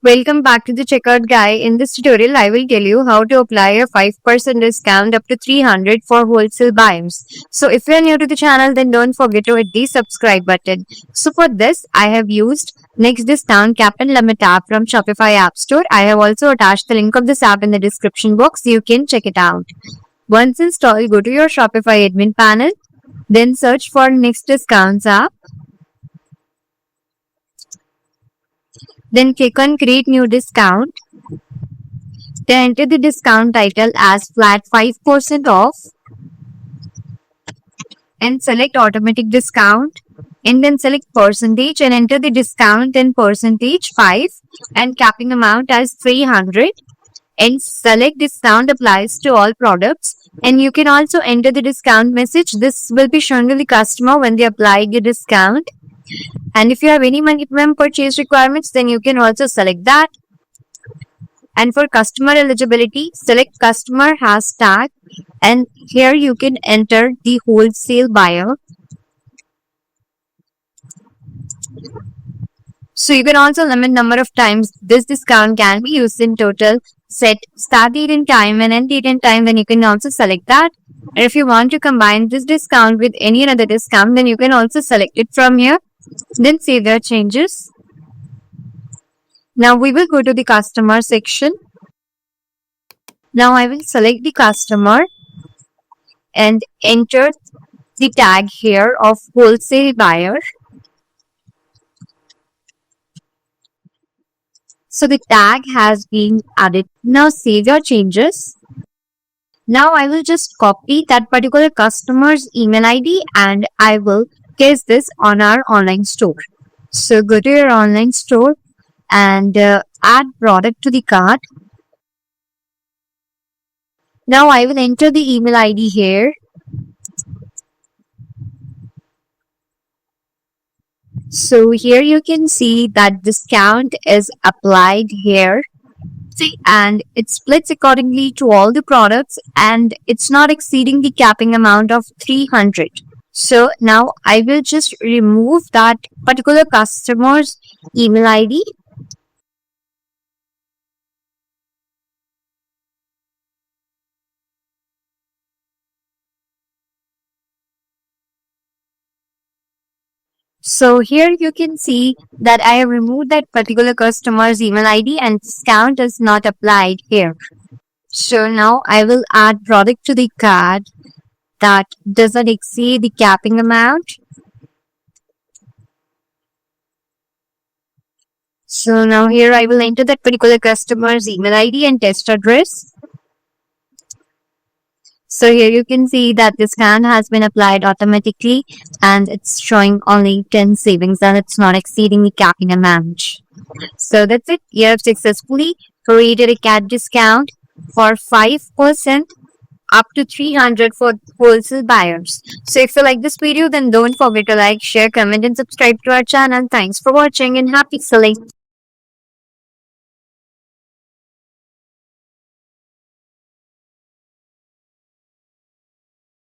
Welcome back to the Checkout Guy. In this tutorial, I will tell you how to apply a 5% discount up to 300 for wholesale buyers. So if you are new to the channel, then don't forget to hit the subscribe button. So for this, I have used Next Discount Cap and Limit app from Shopify App Store. I have also attached the link of this app in the description box. You can check it out. Once installed, go to your Shopify admin panel. Then search for Next Discounts app. Then click on create new discount. Then enter the discount title as flat 5% off and select automatic discount and then select percentage and enter the discount in percentage 5 and capping amount as 300 and select discount applies to all products, and you can also enter the discount message. This will be shown to the customer when they apply the discount. And if you have any minimum purchase requirements, then you can also select that. And for customer eligibility, select customer hashtag, and here you can enter the wholesale buyer. So you can also limit number of times this discount can be used in total. Set start date and time and end date and time, then you can also select that. And if you want to combine this discount with any other discount, then you can also select it from here. Then save your changes. Now we will go to the customer section. Now I will select the customer and enter the tag here of wholesale buyer. So the tag has been added. Now save your changes. Now I will just copy that particular customer's email ID and I will paste this on our online store. So go to your online store and add product to the cart. Now I will enter the email ID here. So here you can see that discount is applied here. See, and it splits accordingly to all the products and it's not exceeding the capping amount of 300. So now I will just remove that particular customer's email ID. So here you can see that I have removed that particular customer's email ID and discount is not applied here. So now I will add product to the cart that doesn't exceed the capping amount. So now here I will enter that particular customer's email ID and test address. So here you can see that this discount has been applied automatically and it's showing only 10 savings and it's not exceeding the capping amount. So that's it. You have successfully created a cat discount for 5% up to 300 for wholesale buyers. So if you like this video, then don't forget to like, share, comment and subscribe to our channel. Thanks for watching and happy selling.